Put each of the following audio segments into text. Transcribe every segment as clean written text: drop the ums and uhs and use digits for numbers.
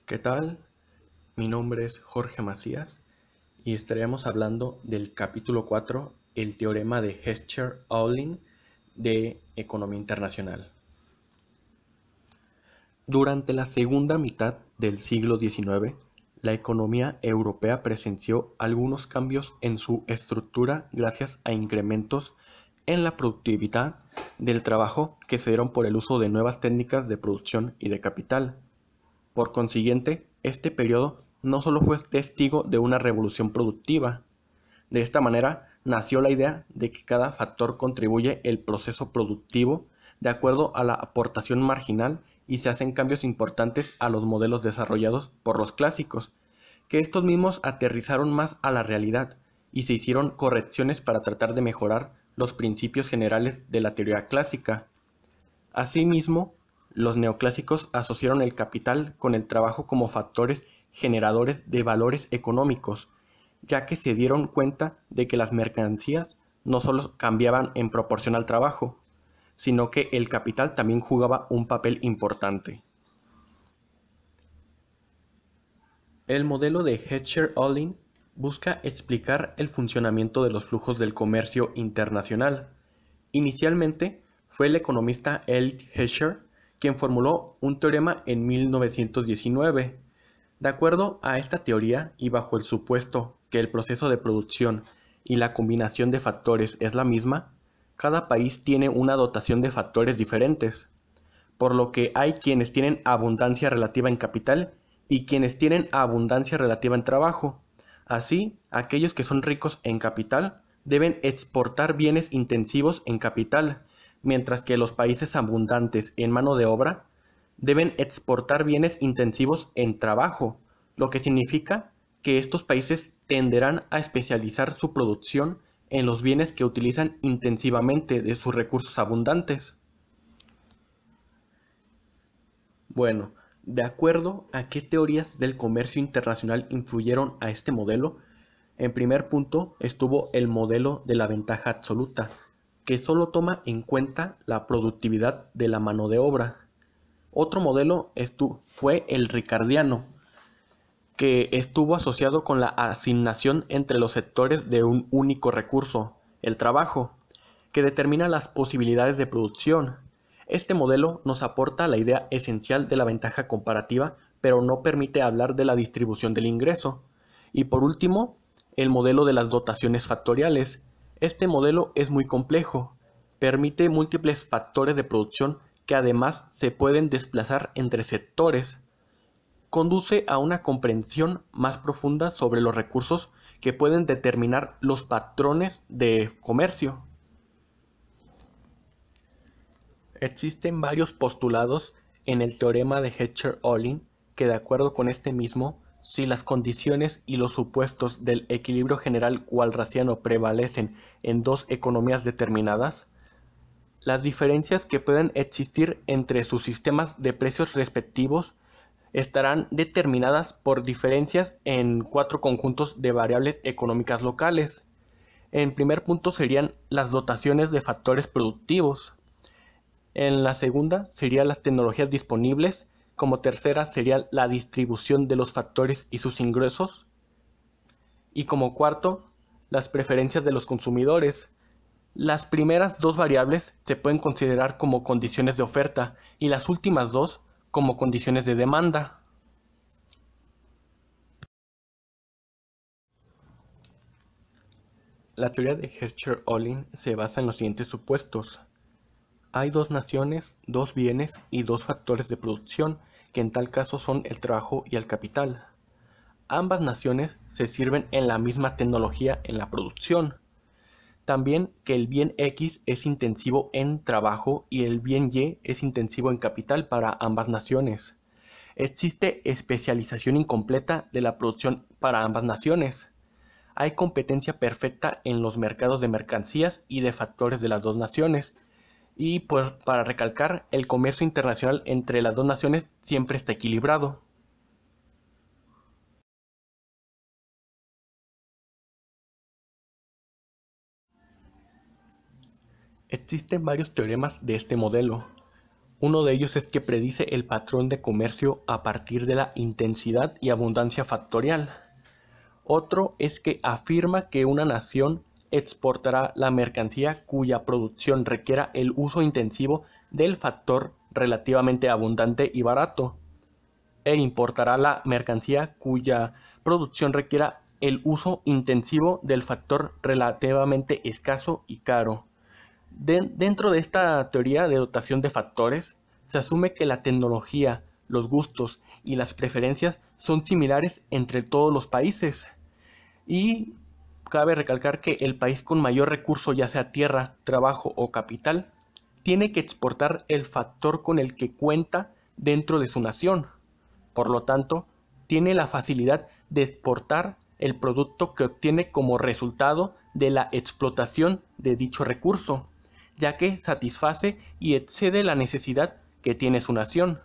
¿Qué tal? Mi nombre es Jorge Macías y estaremos hablando del capítulo 4, el teorema de Heckscher-Ohlin de Economía Internacional. Durante la segunda mitad del siglo XIX, la economía europea presenció algunos cambios en su estructura gracias a incrementos en la productividad del trabajo que se dieron por el uso de nuevas técnicas de producción y de capital. Por consiguiente, este periodo no solo fue testigo de una revolución productiva. De esta manera, nació la idea de que cada factor contribuye el proceso productivo de acuerdo a la aportación marginal y se hacen cambios importantes a los modelos desarrollados por los clásicos, que estos mismos aterrizaron más a la realidad y se hicieron correcciones para tratar de mejorar los principios generales de la teoría clásica. Asimismo, los neoclásicos asociaron el capital con el trabajo como factores generadores de valores económicos, ya que se dieron cuenta de que las mercancías no solo cambiaban en proporción al trabajo, sino que el capital también jugaba un papel importante. El modelo de Heckscher-Ohlin busca explicar el funcionamiento de los flujos del comercio internacional. Inicialmente, fue el economista L. Heckscher quien formuló un teorema en 1919. De acuerdo a esta teoría y bajo el supuesto que el proceso de producción y la combinación de factores es la misma, cada país tiene una dotación de factores diferentes, por lo que hay quienes tienen abundancia relativa en capital y quienes tienen abundancia relativa en trabajo. Así, aquellos que son ricos en capital deben exportar bienes intensivos en capital, mientras que los países abundantes en mano de obra deben exportar bienes intensivos en trabajo, lo que significa que estos países tenderán a especializar su producción en los bienes que utilizan intensivamente de sus recursos abundantes. Bueno, de acuerdo a qué teorías del comercio internacional influyeron a este modelo, en primer punto estuvo el modelo de la ventaja absoluta, que solo toma en cuenta la productividad de la mano de obra. Otro modelo fue el ricardiano, que estuvo asociado con la asignación entre los sectores de un único recurso, el trabajo, que determina las posibilidades de producción. Este modelo nos aporta la idea esencial de la ventaja comparativa, pero no permite hablar de la distribución del ingreso. Y por último, el modelo de las dotaciones factoriales. Este modelo es muy complejo, permite múltiples factores de producción que además se pueden desplazar entre sectores. Conduce a una comprensión más profunda sobre los recursos que pueden determinar los patrones de comercio. Existen varios postulados en el teorema de Heckscher-Ohlin que, de acuerdo con este mismo, si las condiciones y los supuestos del equilibrio general walrasiano prevalecen en dos economías determinadas, las diferencias que pueden existir entre sus sistemas de precios respectivos estarán determinadas por diferencias en cuatro conjuntos de variables económicas locales. En primer punto serían las dotaciones de factores productivos. En la segunda serían las tecnologías disponibles. Como tercera sería la distribución de los factores y sus ingresos. Y como cuarto, las preferencias de los consumidores. Las primeras dos variables se pueden considerar como condiciones de oferta y las últimas dos como condiciones de demanda. La teoría de Heckscher-Ohlin se basa en los siguientes supuestos. Hay dos naciones, dos bienes y dos factores de producción, que en tal caso son el trabajo y el capital. Ambas naciones se sirven en la misma tecnología en la producción. También que el bien X es intensivo en trabajo y el bien Y es intensivo en capital para ambas naciones. Existe especialización incompleta de la producción para ambas naciones. Hay competencia perfecta en los mercados de mercancías y de factores de las dos naciones. Y pues, para recalcar, el comercio internacional entre las dos naciones siempre está equilibrado. Existen varios teoremas de este modelo. Uno de ellos es que predice el patrón de comercio a partir de la intensidad y abundancia factorial. Otro es que afirma que una nación exportará la mercancía cuya producción requiera el uso intensivo del factor relativamente abundante y barato, e importará la mercancía cuya producción requiera el uso intensivo del factor relativamente escaso y caro. Dentro de esta teoría de dotación de factores, se asume que la tecnología, los gustos y las preferencias son similares entre todos los países. Y cabe recalcar que el país con mayor recurso, ya sea tierra, trabajo o capital, tiene que exportar el factor con el que cuenta dentro de su nación. Por lo tanto, tiene la facilidad de exportar el producto que obtiene como resultado de la explotación de dicho recurso, ya que satisface y excede la necesidad que tiene su nación.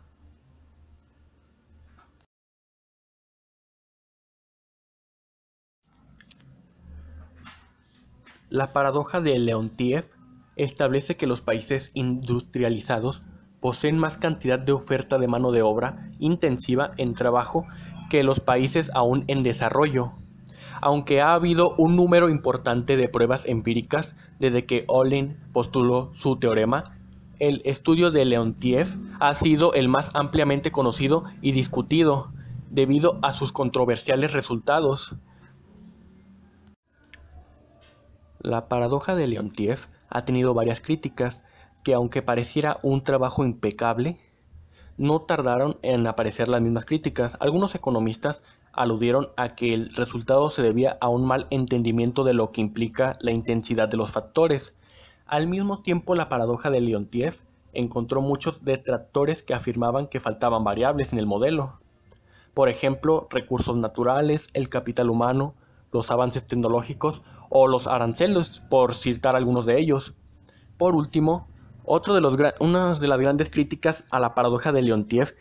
La paradoja de Leontief establece que los países industrializados poseen más cantidad de oferta de mano de obra intensiva en trabajo que los países aún en desarrollo. Aunque ha habido un número importante de pruebas empíricas desde que Olin postuló su teorema, el estudio de Leontief ha sido el más ampliamente conocido y discutido, debido a sus controversiales resultados. La paradoja de Leontief ha tenido varias críticas que, aunque pareciera un trabajo impecable, no tardaron en aparecer las mismas críticas. Algunos economistas aludieron a que el resultado se debía a un mal entendimiento de lo que implica la intensidad de los factores. Al mismo tiempo, la paradoja de Leontief encontró muchos detractores que afirmaban que faltaban variables en el modelo. Por ejemplo, recursos naturales, el capital humano, los avances tecnológicos o los aranceles, por citar algunos de ellos. Por último, una de las grandes críticas a la paradoja de Leontief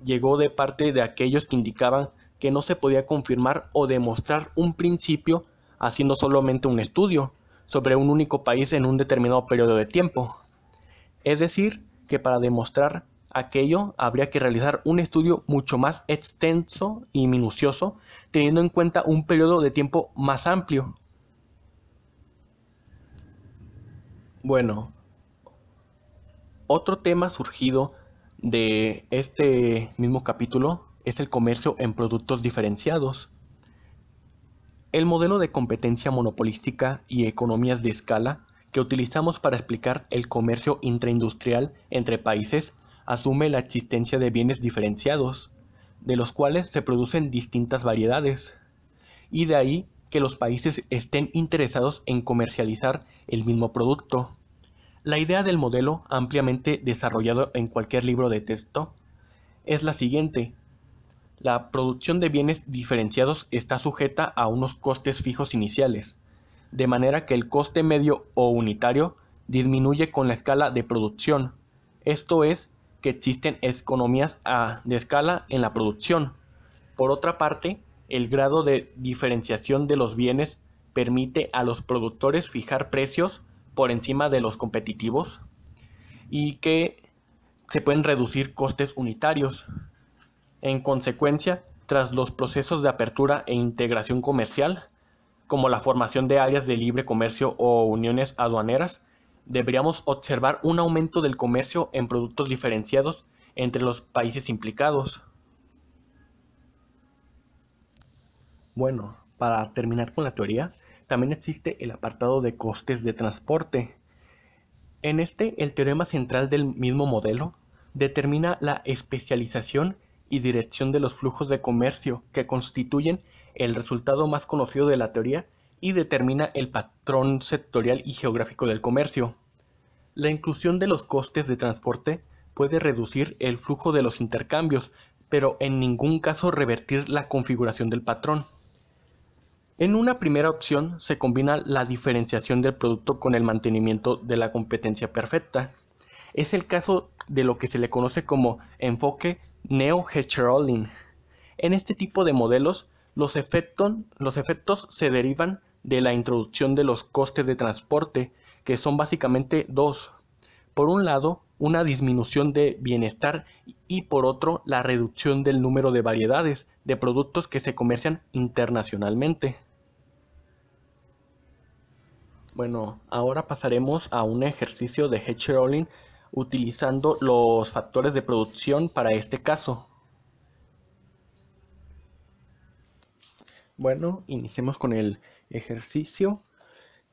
llegó de parte de aquellos que indicaban que no se podía confirmar o demostrar un principio haciendo solamente un estudio sobre un único país en un determinado periodo de tiempo. Es decir, que para demostrar aquello habría que realizar un estudio mucho más extenso y minucioso, teniendo en cuenta un periodo de tiempo más amplio. Bueno, otro tema surgido de este mismo capítulo es el comercio en productos diferenciados. El modelo de competencia monopolística y economías de escala que utilizamos para explicar el comercio intraindustrial entre países asume la existencia de bienes diferenciados, de los cuales se producen distintas variedades, y de ahí que los países estén interesados en comercializar el mismo producto. La idea del modelo, ampliamente desarrollado en cualquier libro de texto, es la siguiente. La producción de bienes diferenciados está sujeta a unos costes fijos iniciales, de manera que el coste medio o unitario disminuye con la escala de producción. Esto es, que existen economías de escala en la producción. Por otra parte, el grado de diferenciación de los bienes permite a los productores fijar precios por encima de los competitivos y que se pueden reducir costes unitarios. En consecuencia, tras los procesos de apertura e integración comercial, como la formación de áreas de libre comercio o uniones aduaneras, deberíamos observar un aumento del comercio en productos diferenciados entre los países implicados. Bueno, para terminar con la teoría, también existe el apartado de costes de transporte. En este, el teorema central del mismo modelo determina la especialización y dirección de los flujos de comercio que constituyen el resultado más conocido de la teoría y determina el patrón sectorial y geográfico del comercio. La inclusión de los costes de transporte puede reducir el flujo de los intercambios, pero en ningún caso revertir la configuración del patrón. En una primera opción se combina la diferenciación del producto con el mantenimiento de la competencia perfecta. Es el caso de lo que se le conoce como enfoque neo-Hecheroline. En este tipo de modelos, los efectos se derivan de la introducción de los costes de transporte, que son básicamente dos. Por un lado, una disminución de bienestar y por otro la reducción del número de variedades de productos que se comercian internacionalmente. Bueno, ahora pasaremos a un ejercicio de Head-Shadowing utilizando los factores de producción para este caso. Bueno, iniciemos con el ejercicio,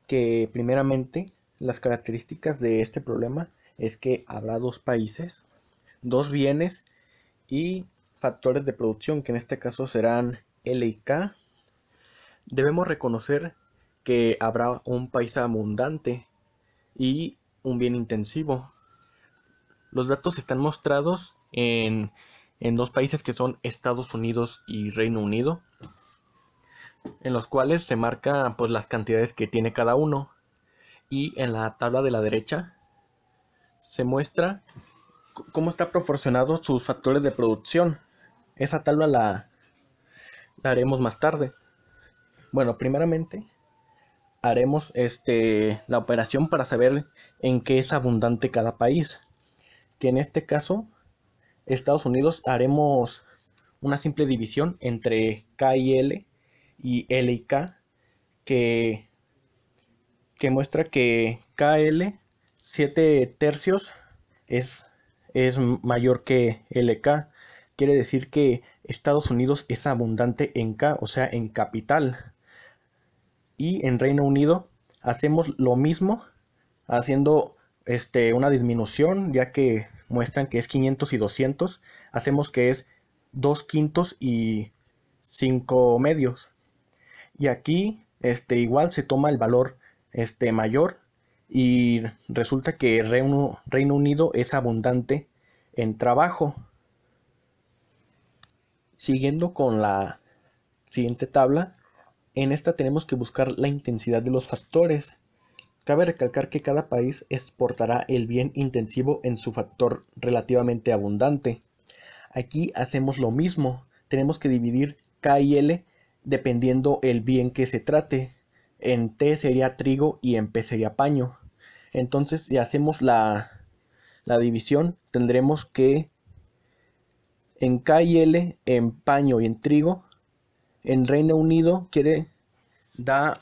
que primeramente las características de este problema es que habrá dos países, dos bienes y factores de producción, que en este caso serán L y K. Debemos reconocer que habrá un país abundante y un bien intensivo. Los datos están mostrados en dos países que son Estados Unidos y Reino Unido, en los cuales se marca pues las cantidades que tiene cada uno, y en la tabla de la derecha se muestra cómo está proporcionado sus factores de producción. Esa tabla la haremos más tarde. Bueno, primeramente haremos la operación para saber en qué es abundante cada país, que en este caso Estados Unidos haremos una simple división entre K y L y K, que, que muestra que KL 7 tercios es, es mayor que LK. Quiere decir que Estados Unidos es abundante en K, o sea, en capital. Y en Reino Unido hacemos lo mismo, haciendo una disminución, ya que muestran que es 500 y 200. Hacemos que es 2 quintos y 5 medios. Y aquí igual se toma el valor mayor, y resulta que Reino Unido es abundante en trabajo. Siguiendo con la siguiente tabla, en esta tenemos que buscar la intensidad de los factores. Cabe recalcar que cada país exportará el bien intensivo en su factor relativamente abundante. Aquí hacemos lo mismo, tenemos que dividir K y L dependiendo el bien que se trate. En T sería trigo y en P sería paño. Entonces, si hacemos la división, tendremos que en K y L, en paño y en trigo, en Reino Unido da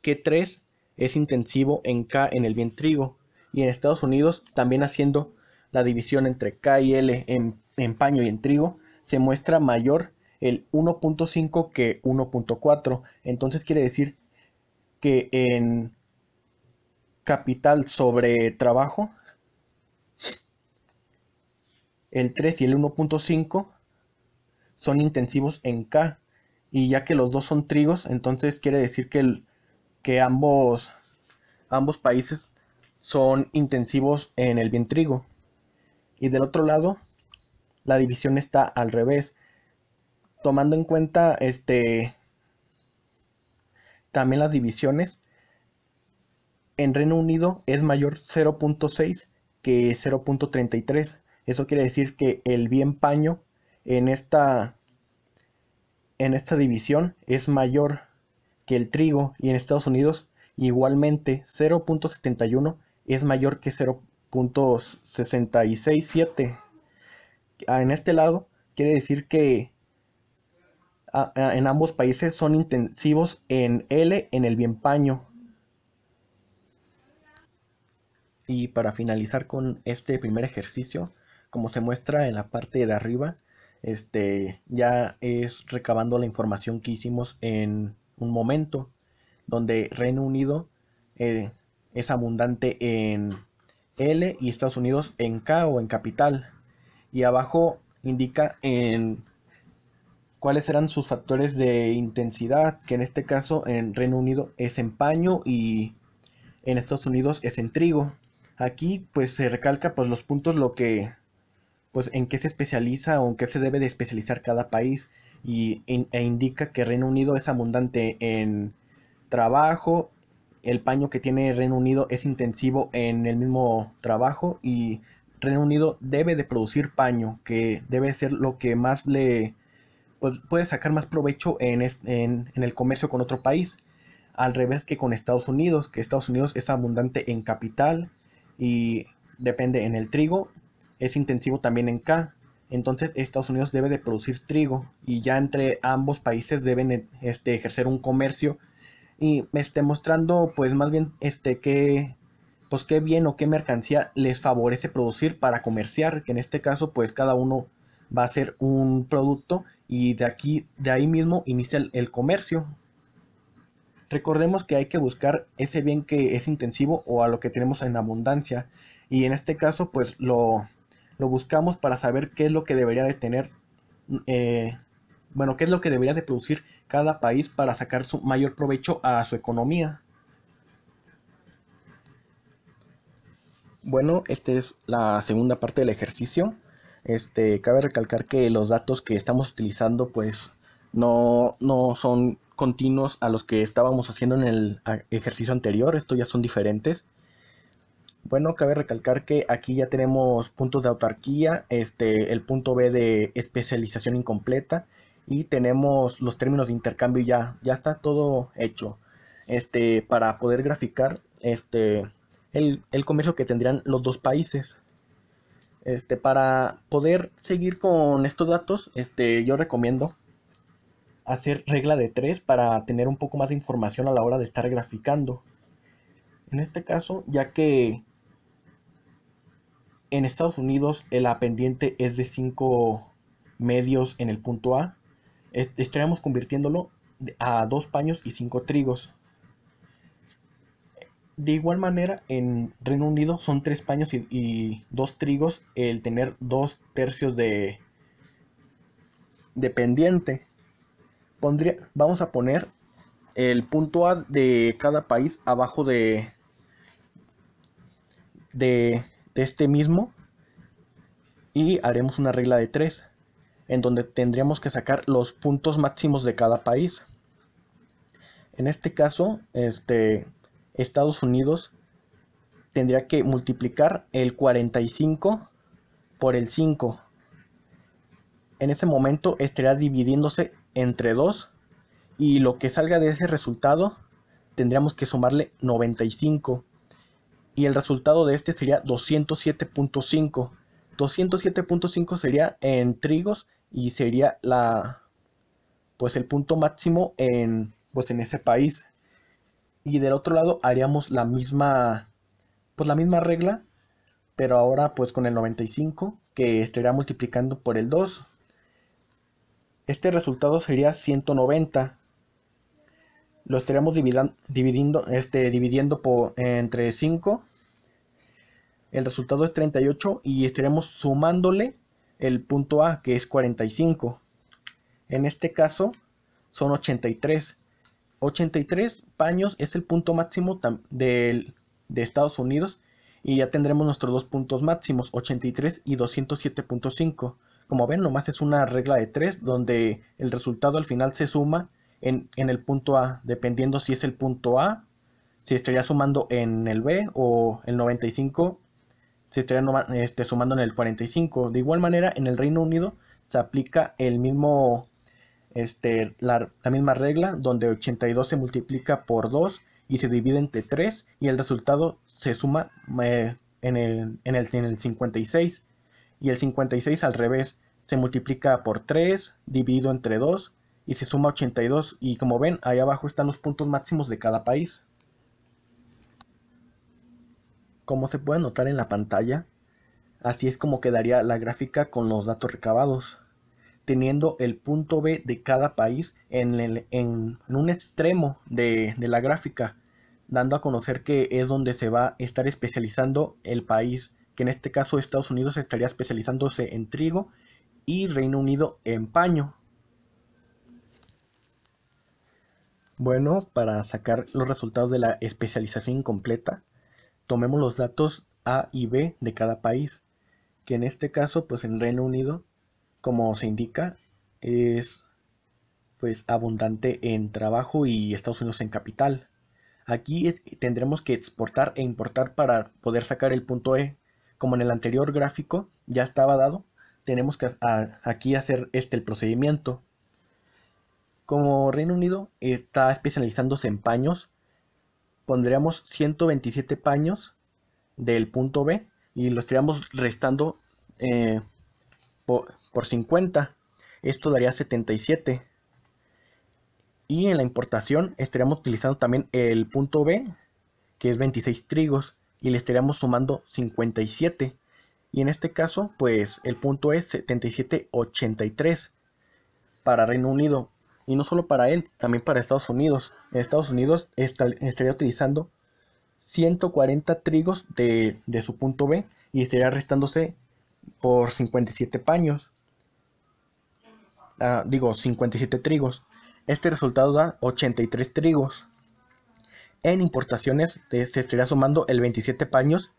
que 3 es intensivo en K en el bien trigo, y en Estados Unidos, también haciendo la división entre K y L en paño y en trigo, se muestra mayor el 1.5 que 1.4. Entonces quiere decir que en capital sobre trabajo, el 3 y el 1.5 son intensivos en K, y ya que los dos son trigos, entonces quiere decir que ambos países son intensivos en el bien trigo. Y del otro lado, la división está al revés, tomando en cuenta también las divisiones. En Reino Unido es mayor 0.6 que 0.33. Eso quiere decir que el bien paño en esta división es mayor que el trigo, y en Estados Unidos igualmente 0.71 es mayor que 0.667. En este lado quiere decir que en ambos países son intensivos en L en el bien paño. Y para finalizar con este primer ejercicio, como se muestra en la parte de arriba, ya es recabando la información que hicimos en un momento, donde Reino Unido es abundante en L y Estados Unidos en K o en capital. Y abajo indica en cuáles eran sus factores de intensidad, que en este caso en Reino Unido es en paño y en Estados Unidos es en trigo. Aquí pues se recalca pues los puntos, lo que pues en qué se especializa o en qué se debe de especializar cada país, e indica que Reino Unido es abundante en trabajo. El paño que tiene Reino Unido es intensivo en el mismo trabajo, y Reino Unido debe de producir paño, que debe ser lo que más pues, puede sacar más provecho en el comercio con otro país, al revés que con Estados Unidos, que Estados Unidos es abundante en capital y depende en el trigo, es intensivo también en K. Entonces Estados Unidos debe de producir trigo y ya entre ambos países deben ejercer un comercio y mostrando pues más bien qué bien o qué mercancía les favorece producir para comerciar, que en este caso pues cada uno va a hacer un producto y de ahí mismo inicia el comercio. Recordemos que hay que buscar ese bien que es intensivo o a lo que tenemos en abundancia y en este caso pues lo buscamos para saber qué es lo que debería de tener, eh, bueno, qué es lo que debería de producir cada país para sacar su mayor provecho a su economía. Bueno, esta es la segunda parte del ejercicio. Cabe recalcar que los datos que estamos utilizando pues no son continuos a los que estábamos haciendo en el ejercicio anterior, estos ya son diferentes. Bueno, cabe recalcar que aquí ya tenemos puntos de autarquía, el punto B de especialización incompleta y tenemos los términos de intercambio ya está todo hecho. Para poder graficar el comercio que tendrían los dos países. Para poder seguir con estos datos, yo recomiendo hacer regla de 3 para tener un poco más de información a la hora de estar graficando. En este caso, ya que en Estados Unidos la pendiente es de 5 medios en el punto A, estaríamos convirtiéndolo a 2 paños y 5 trigos. De igual manera, en Reino Unido son 3 paños y 2 trigos el tener 2 tercios de pendiente. Vamos a poner el punto A de cada país abajo de este mismo y haremos una regla de 3 en donde tendríamos que sacar los puntos máximos de cada país. En este caso, Estados Unidos tendría que multiplicar el 45 por el 5. En ese momento estaría dividiéndose entre 2 y lo que salga de ese resultado tendríamos que sumarle 95 y el resultado de este sería 207.5. 207.5 sería en trigos y sería pues el punto máximo pues en ese país. Y del otro lado haríamos pues la misma regla, pero ahora pues con el 95 que estaría multiplicando por el 2. Este resultado sería 190. Lo estaríamos dividiendo entre 5. El resultado es 38 y estaremos sumándole el punto A, que es 45. En este caso son 83. 83 paños es el punto máximo de Estados Unidos y ya tendremos nuestros dos puntos máximos, 83 y 207.5. Como ven, nomás es una regla de 3 donde el resultado al final se suma en el punto A, dependiendo si es el punto A, si estaría sumando en el B o el 95 se estaría sumando en el 45. De igual manera, en el Reino Unido se aplica el mismo, la misma regla, donde 82 se multiplica por 2 y se divide entre 3 y el resultado se suma en el 56. Y el 56 al revés, se multiplica por 3 dividido entre 2 y se suma 82. Y como ven, ahí abajo están los puntos máximos de cada país. Como se puede notar en la pantalla, así es como quedaría la gráfica con los datos recabados, teniendo el punto B de cada país en un extremo de la gráfica, dando a conocer que es donde se va a estar especializando el país, que en este caso Estados Unidos estaría especializándose en trigo y Reino Unido en paño. Bueno, para sacar los resultados de la especialización incompleta, tomemos los datos A y B de cada país, que en este caso, pues en Reino Unido, como se indica, es pues abundante en trabajo y Estados Unidos en capital. Aquí tendremos que exportar e importar para poder sacar el punto E. Como en el anterior gráfico ya estaba dado, tenemos que aquí hacer el procedimiento. Como Reino Unido está especializándose en paños, pondríamos 127 paños del punto B y lo estaríamos restando por 50. Esto daría 77. Y en la importación estaríamos utilizando también el punto B, que es 26 trigos, y le estaríamos sumando 57. Y en este caso, pues el punto es 77,83 para Reino Unido. Y no solo para él, también para Estados Unidos. En Estados Unidos estaría utilizando 140 trigos de su punto B y estaría restándose por 57 paños. Digo, 57 trigos. Este resultado da 83 trigos. En importaciones se estaría sumando el 27 paños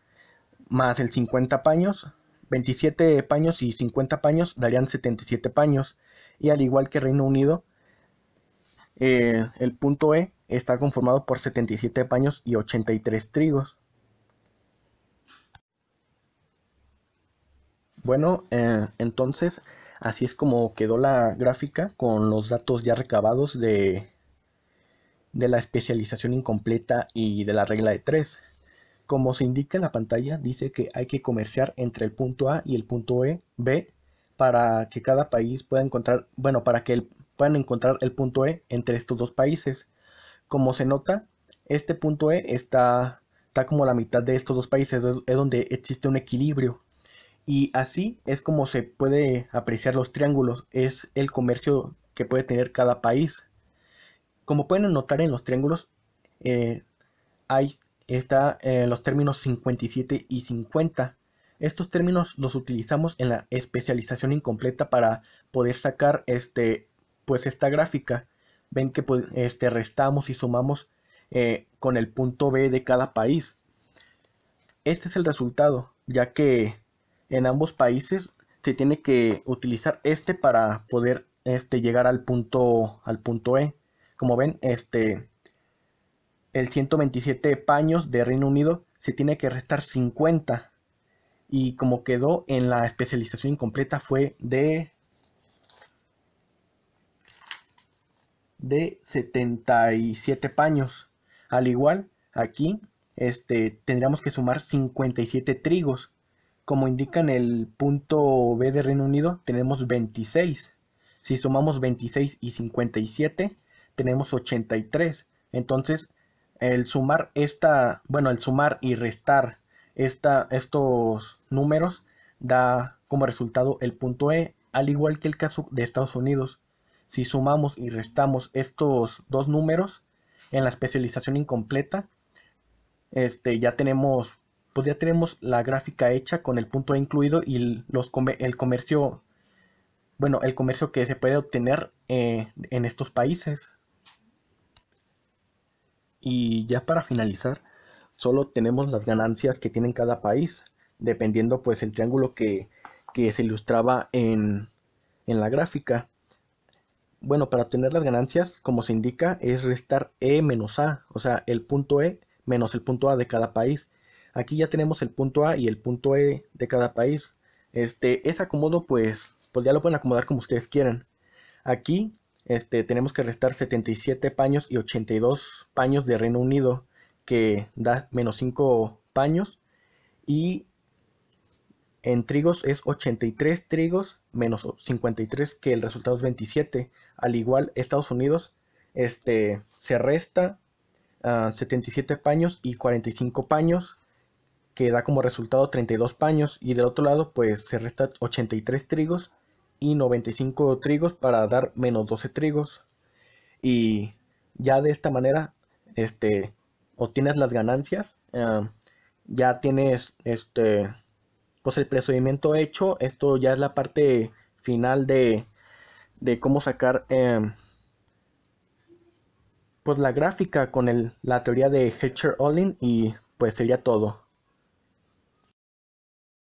más el 50 paños. 27 paños y 50 paños darían 77 paños. Y al igual que Reino Unido, el punto E está conformado por 77 paños y 83 trigos. Bueno, entonces así es como quedó la gráfica con los datos ya recabados de la especialización incompleta y de la regla de 3. Como se indica en la pantalla, dice que hay que comerciar entre el punto A y el punto B para que cada país pueda encontrar, bueno, para que puedan encontrar el punto E entre estos dos países. Como se nota, este punto E está como la mitad de estos dos países, es donde existe un equilibrio. Y así es como se puede apreciar los triángulos, es el comercio que puede tener cada país. Como pueden notar en los triángulos, eh, ahí está los términos 57 y 50. Estos términos los utilizamos en la especialización incompleta para poder sacar pues esta gráfica. Ven que pues, restamos y sumamos con el punto B de cada país. Este es el resultado, ya que en ambos países se tiene que utilizar para poder llegar al punto E. Como ven, el 127 paños de Reino Unido se tiene que restar 50 y como quedó en la especialización incompleta fue de 77 paños. Al igual, aquí tendríamos que sumar 57 trigos. Como indica en el punto B de Reino Unido, tenemos 26. Si sumamos 26 y 57, tenemos 83. Entonces, el sumar el sumar y restar estos números da como resultado el punto E, al igual que el caso de Estados Unidos. Si sumamos y restamos estos dos números en la especialización incompleta, ya tenemos, pues ya tenemos la gráfica hecha con el punto E incluido y el comercio, bueno, el comercio que se puede obtener en estos países. Y ya para finalizar, solo tenemos las ganancias que tienen cada país, dependiendo pues el triángulo que se ilustraba en la gráfica. Bueno, para obtener las ganancias, como se indica, es restar E menos A, o sea, el punto E menos el punto A de cada país. Aquí ya tenemos el punto A y el punto E de cada país. Ese acomodo, pues ya lo pueden acomodar como ustedes quieran. Aquí, tenemos que restar 77 paños y 82 paños de Reino Unido, que da menos 5 paños. Y en trigos es 83 trigos menos 53, que el resultado es 27. Al igual, Estados Unidos se resta 77 paños y 45 paños, que da como resultado 32 paños. Y del otro lado, pues se resta 83 trigos y 95 trigos para dar menos 12 trigos. Y ya de esta manera, obtienes las ganancias. Ya tienes pues el procedimiento hecho. Esto ya es la parte final de cómo sacar pues la gráfica con la teoría de Hechter-Ohlin, y pues sería todo.